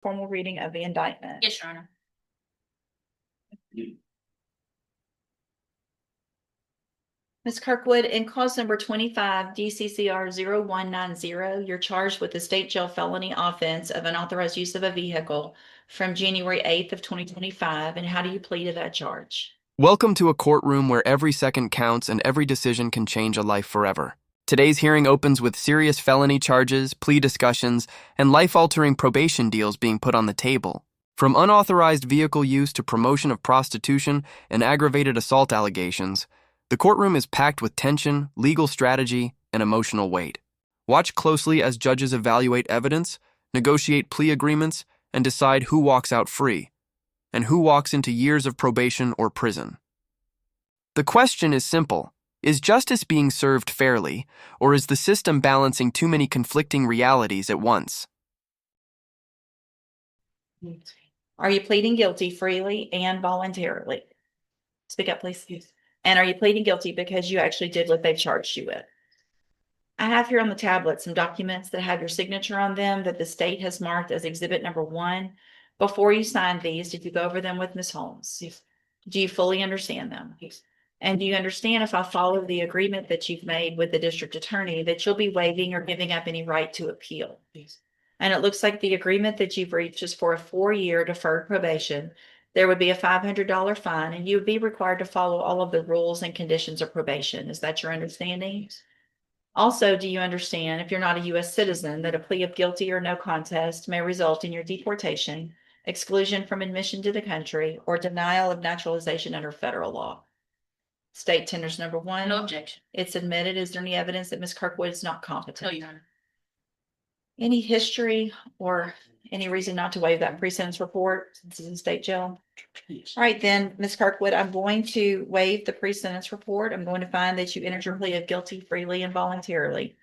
formal reading of the indictment. Yes, Your Honor. Ms. Kirkwood, in cause number 25 DCCR 0190, you're charged with the state jail felony offense of unauthorized use of a vehicle from January 8th of 2025. And how do you plead to that charge? Welcome to a courtroom where every second counts and every decision can change a life forever. Today's hearing opens with serious felony charges, plea discussions, and life-altering probation deals being put on the table. From unauthorized vehicle use to promotion of prostitution and aggravated assault allegations, the courtroom is packed with tension, legal strategy, and emotional weight. Watch closely as judges evaluate evidence, negotiate plea agreements, and decide who walks out free, and who walks into years of probation or prison. The question is simple. Is justice being served fairly, or is the system balancing too many conflicting realities at once? Are you pleading guilty freely and voluntarily? Speak up, please. And are you pleading guilty because you actually did what they've charged you with? I have here on the tablet some documents that have your signature on them that the state has marked as exhibit number 1. Before you signed these, did you go over them with Ms. Holmes? Yes. Do you fully understand them? Yes. And do you understand, if I follow the agreement that you've made with the district attorney, that you'll be waiving or giving up any right to appeal? Yes. And it looks like the agreement that you've reached is for a 4-year deferred probation. There would be a $500 fine, and you would be required to follow all of the rules and conditions of probation. Is that your understanding? Yes. Also, do you understand, if you're not a U.S. citizen, that a plea of guilty or no contest may result in your deportation, exclusion from admission to the country, or denial of naturalization under federal law? State tenders number 1. No objection. It's admitted. Is there any evidence that Ms. Kirkwood is not competent? No, Your Honor. Any history or any reason not to waive that pre-sentence report since it's in state jail? All right, then, Ms. Kirkwood, I'm going to waive the pre-sentence report. I'm going to find that you entered your plea of guilty freely and voluntarily.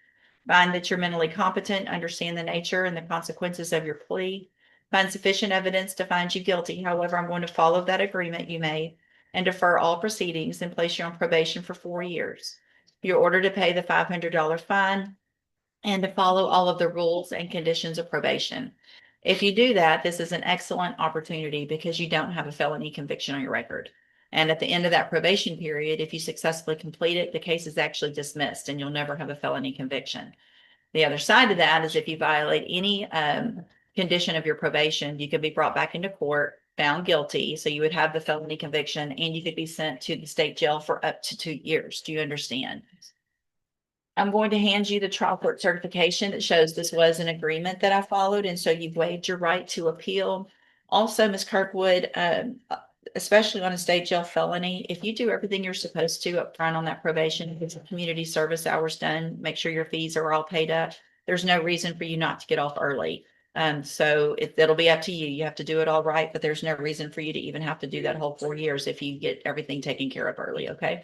Find that you're mentally competent, understand the nature and the consequences of your plea. Find sufficient evidence to find you guilty. However, I'm going to follow that agreement you made and defer all proceedings and place you on probation for 4 years. You're ordered to pay the $500 fine and to follow all of the rules and conditions of probation. If you do that, this is an excellent opportunity because you don't have a felony conviction on your record. And at the end of that probation period, if you successfully complete it, the case is actually dismissed and you'll never have a felony conviction. The other side of that is if you violate any condition of your probation, you could be brought back into court, found guilty. So you would have the felony conviction and you could be sent to the state jail for up to 2 years. Do you understand? I'm going to hand you the trial court certification that shows this was an agreement that I followed. And so you've waived your right to appeal. Also, Ms. Kirkwood, especially on a state jail felony, if you do everything you're supposed to up front on that probation, get some community service hours done, make sure your fees are all paid up, there's no reason for you not to get off early. So it'll be up to you. You have to do it all right, but there's no reason for you to even have to do that whole 4 years if you get everything taken care of early, okay?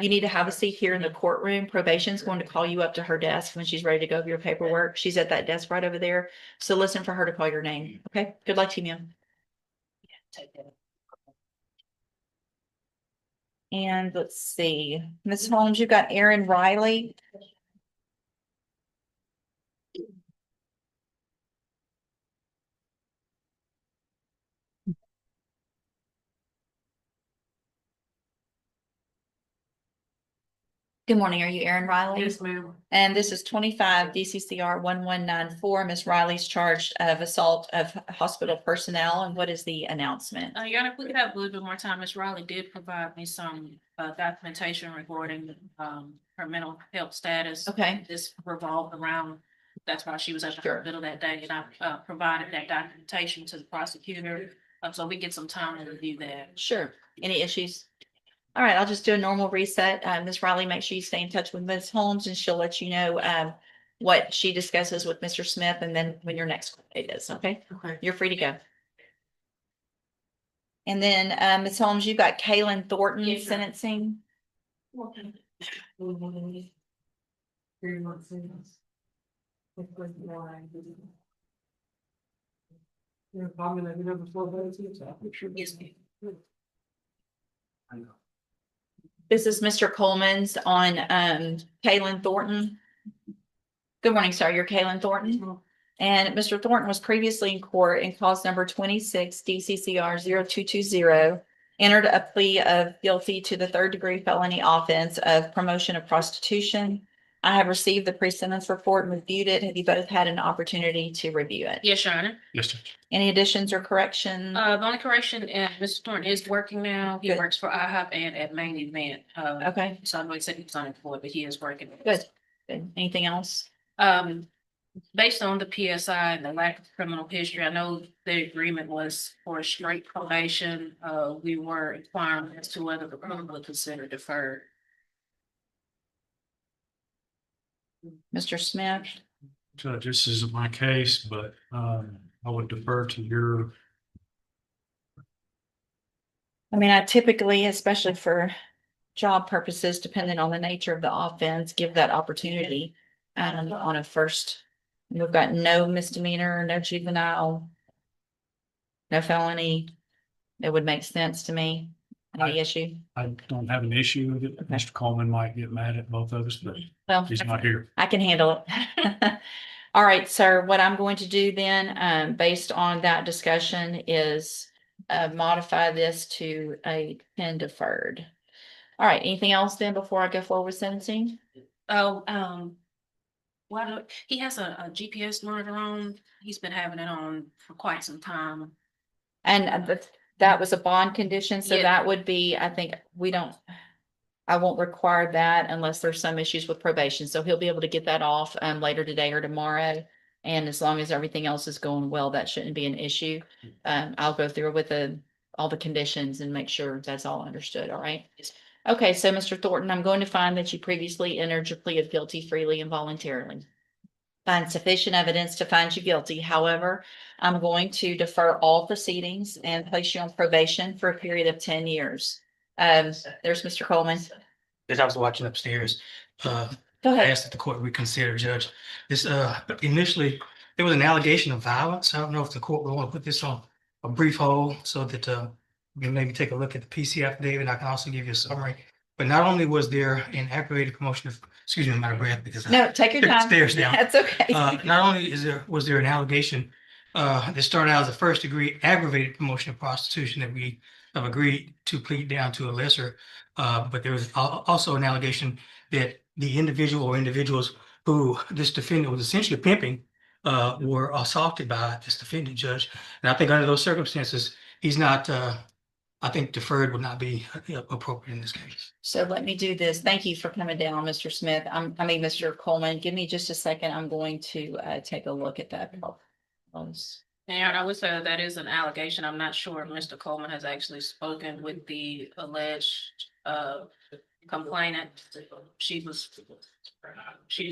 You need to have a seat here in the courtroom. Probation's going to call you up to her desk when she's ready to go over your paperwork. She's at that desk right over there. So listen for her to call your name. Okay. Good luck to you, ma'am. And let's see, Ms. Holmes, you've got Aaron Riley. Good morning. Are you Aaron Riley? Yes, ma'am. And this is 25 DCCR 1194. Ms. Riley's charged of assault of hospital personnel. And what is the announcement? Your Honor, if we could have a little bit more time. Ms. Riley did provide me some documentation regarding her mental health status. Okay. This revolved around, that's why she was at the Sure. hospital that day, and I provided that documentation to the prosecutor. So we get some time to review that. Sure. Any issues? All right, I'll just do a normal reset. Ms. Riley, make sure you stay in touch with Ms. Holmes and she'll let you know what she discusses with Mr. Smith and then when your next date is, okay? Okay. You're free to go. And then Ms. Holmes, you've got Kaylin Thornton Yes, ma'am. sentencing. Yes, ma'am. This is Mr. Coleman's on Kaylin Thornton. Good morning, sir. You're Kaylin Thornton. And Mr. Thornton was previously in court in cause number 26 DCCR 0220, entered a plea of guilty to the third-degree felony offense of promotion of prostitution. I have received the pre-sentence report and reviewed it. Have you both had an opportunity to review it? Yes, Your Honor. Yes, Judge. Any additions or corrections? The only correction, Mr. Thornton is working now. He Good. works for IHOP and at Main Event. Okay, So I know he said he was unemployed, but he is working. good. Good. Anything else? Based on the PSI and the lack of criminal history, I know the agreement was for a straight probation. We were inquiring as to whether the court would consider deferred. Mr. Smith? Judge, this isn't my case, but I would defer to your. I mean, I typically, especially for job purposes, depending on the nature of the offense, give that opportunity. On a first, we've got no misdemeanor, no juvenile, no felony. It would make sense to me. Any issue? I don't have an issue with it. Okay. Mr. Coleman might get mad at both of us, but Well, he's not here. I can handle it. All right, sir, what I'm going to do then, based on that discussion is modify this to a pen deferred. All right, anything else then before I go forward with sentencing? He has a GPS monitor on. He's been having it on for quite some time. And that was a bond condition, so Yeah. that would be, I think, I won't require that unless there's some issues with probation, so he'll be able to get that off later today or tomorrow. And as long as everything else is going well, that shouldn't be an issue. I'll go through with all the conditions and make sure that's all understood, all right? Okay, so Mr. Thornton, I'm going to find that you previously entered your plea of guilty freely and voluntarily. Find sufficient evidence to find you guilty. However, I'm going to defer all proceedings and place you on probation for a period of 10 years. There's Mr. Coleman. As I was watching upstairs, Go I ahead. asked that the court reconsider, Judge. This, initially, there was an allegation of violence. I don't know if the court would want to put this on a brief hold so that, we can maybe take a look at the PC affidavit, and I can also give you a summary. But not only was there an aggravated promotion of, excuse me, I'm out of breath because. No, take your took the time. stairs down. That's okay. Not only was there an allegation, that started out as a first degree aggravated promotion of prostitution that we have agreed to plead down to a lesser. But there was also an allegation that the individual or individuals who this defendant was essentially pimping, were assaulted by this defendant, Judge. And I think under those circumstances, he's not, I think deferred would not be appropriate in this case. So let me do this. Thank you for coming down, Mr. Smith. Mr. Coleman, give me just a second. I'm going to take a look at that. And I would say that is an allegation. I'm not sure if Mr. Coleman has actually spoken with the alleged complainant. She's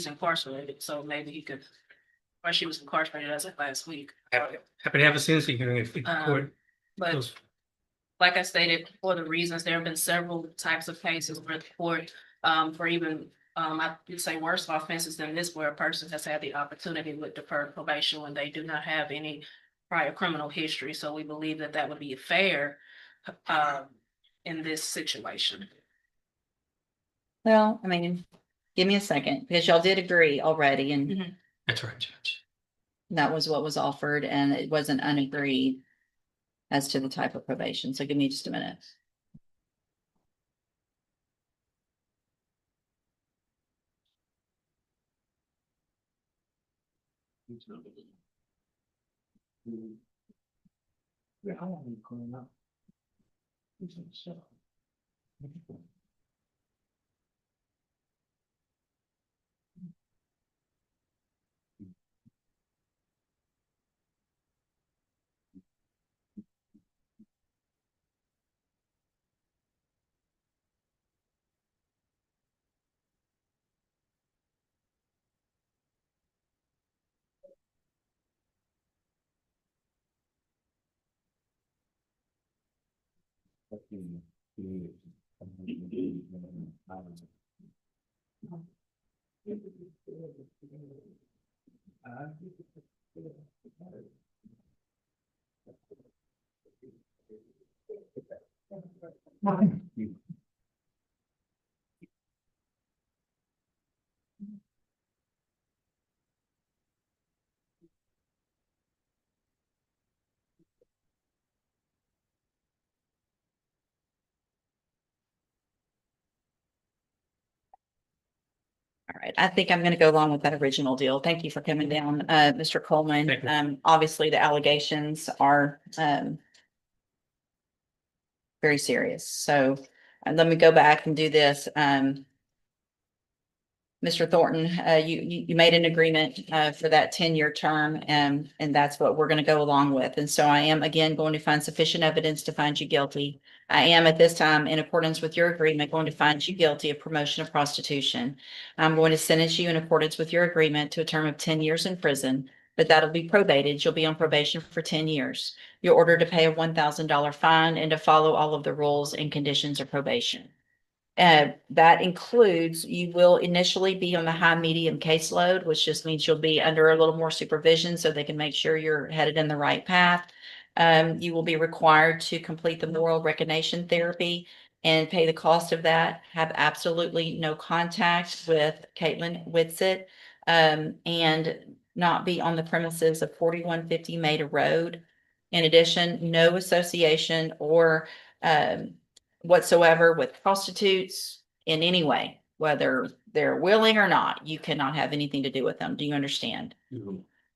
incarcerated, so maybe he could, or she was incarcerated as of last week. Happy to have a sentencing hearing if the court. But goes- like I stated, for the reasons, there have been several types of cases where the court, for even, I would say worse offenses than this, where a person has had the opportunity with deferred probation when they do not have any prior criminal history. So we believe that that would be fair, in this situation. Well, give me a second because y'all did agree already and That's right, Judge. that was what was offered and it wasn't unagreed as to the type of probation. So give me just a minute. right, I think I'm gonna go along with that original deal. Thank you for coming down, Mr. Coleman. Thank you. Obviously, the allegations are, very serious. So, let me go back and do this. Mr. Thornton, you made an agreement, for that 10-year term, and that's what we're gonna go along with. And so I am again going to find sufficient evidence to find you guilty. I am at this time, in accordance with your agreement, going to find you guilty of promotion of prostitution. I'm going to sentence you in accordance with your agreement to a term of 10 years in prison, but that'll be probated. You'll be on probation for 10 years. You're ordered to pay a $1,000 fine and to follow all of the rules and conditions of probation. That includes, you will initially be on the high medium caseload, which just means you'll be under a little more supervision so they can make sure you're headed in the right path. You will be required to complete the moral recognition therapy and pay the cost of that. Have absolutely no contact with Caitlin Whitsitt, and not be on the premises of 4150 Maida Road. In addition, no association or, whatsoever with prostitutes in any way, whether they're willing or not. You cannot have anything to do with them. Do you understand?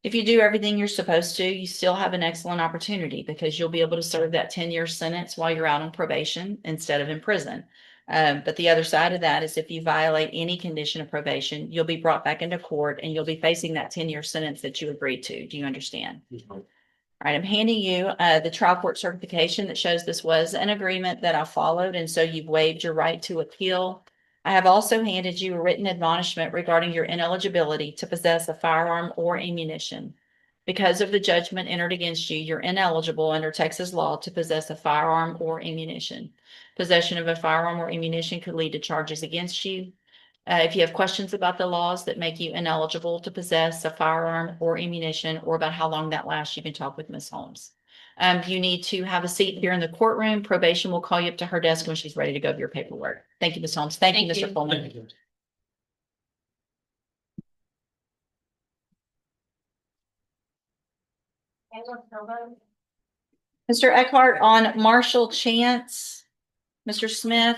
If you do everything you're supposed to, you still have an excellent opportunity because you'll be able to serve that 10-year sentence while you're out on probation instead of in prison. But the other side of that is if you violate any condition of probation, you'll be brought back into court and you'll be facing that 10-year sentence that you agreed to. Do you understand? All right, I'm handing you the trial court certification that shows this was an agreement that I followed, and so you've waived your right to appeal. I have also handed you a written admonishment regarding your ineligibility to possess a firearm or ammunition. Because of the judgment entered against you, you're ineligible under Texas law to possess a firearm or ammunition. Possession of a firearm or ammunition could lead to charges against you. If you have questions about the laws that make you ineligible to possess a firearm or ammunition, or about how long that lasts, you can talk with Ms. Holmes. You need to have a seat here in the courtroom. Probation will call you up to her desk when she's ready to go over your paperwork. Thank you, Ms. Holmes. Thank you, Thank Mr. you. Coleman. Mr. Eckhart on Marshall Chance. Mr. Smith.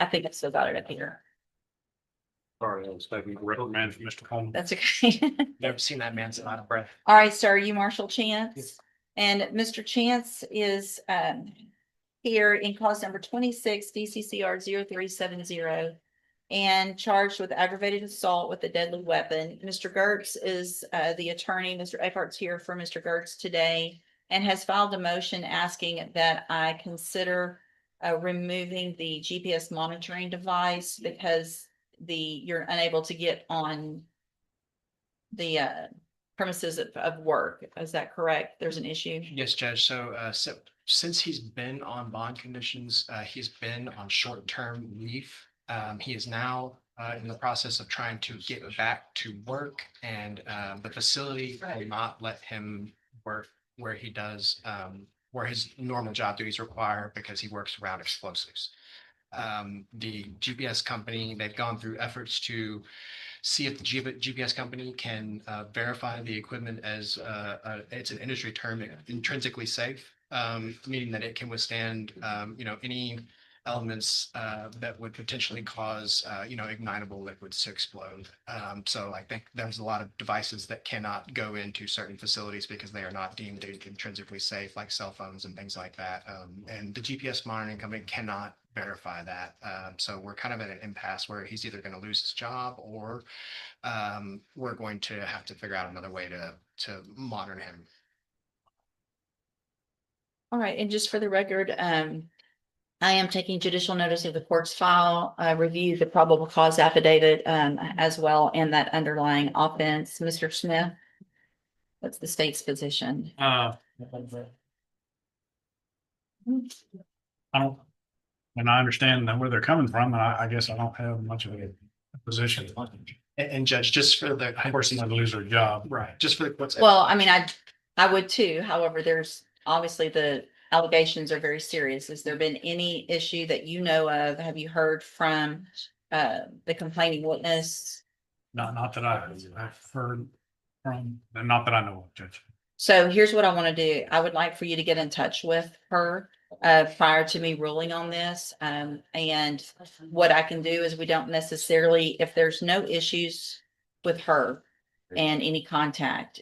I think I still got it up here. Sorry, I was taking a reprimand from Mr. Coleman. That's okay. Never seen that man so out of breath. All right, sir, you Marshall Chance. And Mr. Chance is here in cause number 26 DCCR 0370 and charged with aggravated assault with a deadly weapon. Mr. Gertz is the attorney. Mr. Eckhart's here for Mr. Gertz today and has filed a motion asking that I consider removing the GPS monitoring device because you're unable to get on the premises of work. Is that correct? There's an issue? Yes, Judge. So since he's been on bond conditions, he's been on short-term leave. He is now in the process of trying to get back to work, and the facility will not let him work where he does, where his normal job duties require because he works around explosives. The GPS company, they've gone through efforts to see if the GPS company can verify the equipment as it's an industry term, intrinsically safe, meaning that it can withstand any elements that would potentially cause ignitable liquids to explode. So I think there's a lot of devices that cannot go into certain facilities because they are not deemed intrinsically safe, like cell phones and things like that. And the GPS monitoring company cannot verify that. So we're kind of at an impasse where he's either going to lose his job or we're going to have to figure out another way to monitor him. All right, and just for the record, I am taking judicial notice of the court's file, review the probable cause affidavit as well, and that underlying offense. Mr. Smith, what's the state's position? I don't, and I understand where they're coming from, and I guess I don't have much of a position. And Judge, just for the Person to lose their job. right, just for the court's Well, I mean, I would too. However, there's obviously the allegations are very serious. Has there been any issue that you know of? Have you heard from the complaining witness? Not that I've heard from, and not that I know of, Judge. So here's what I want to do. I would like for you to get in touch with her prior to me ruling on this. And what I can do is we don't necessarily, if there's no issues with her and any contact,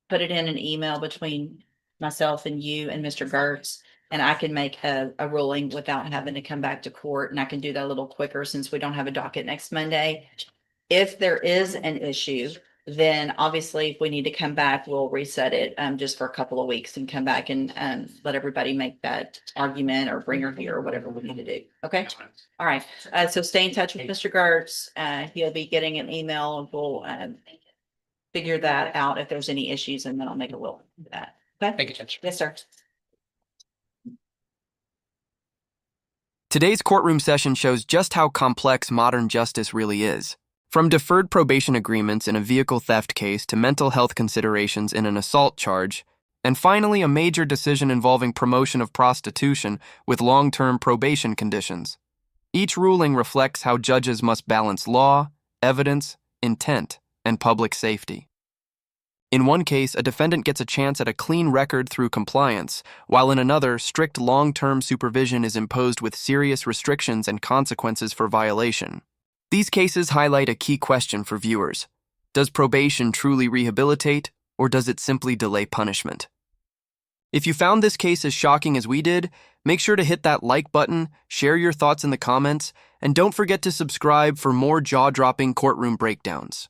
put it in an email between myself and you and Mr. Gertz, and I can make a ruling without having to come back to court, and I can do that a little quicker since we don't have a docket next Monday. If there is an issue, then obviously if we need to come back, we'll reset it just for a couple of weeks and come back and let everybody make that argument or bring her here or whatever we need to do. Okay. All right. So stay in touch with Mr. Gertz. He'll be getting an email and we'll figure that out if there's any issues, and then I'll make a will for that. Okay. Thank you, Judge. Yes, sir. Today's courtroom session shows just how complex modern justice really is. From deferred probation agreements in a vehicle theft case to mental health considerations in an assault charge, and finally a major decision involving promotion of prostitution with long-term probation conditions. Each ruling reflects how judges must balance law, evidence, intent, and public safety. In one case, a defendant gets a chance at a clean record through compliance, while in another, strict long-term supervision is imposed with serious restrictions and consequences for violation. These cases highlight a key question for viewers. Does probation truly rehabilitate, or does it simply delay punishment? If you found this case as shocking as we did, make sure to hit that like button, share your thoughts in the comments, and don't forget to subscribe for more jaw-dropping courtroom breakdowns.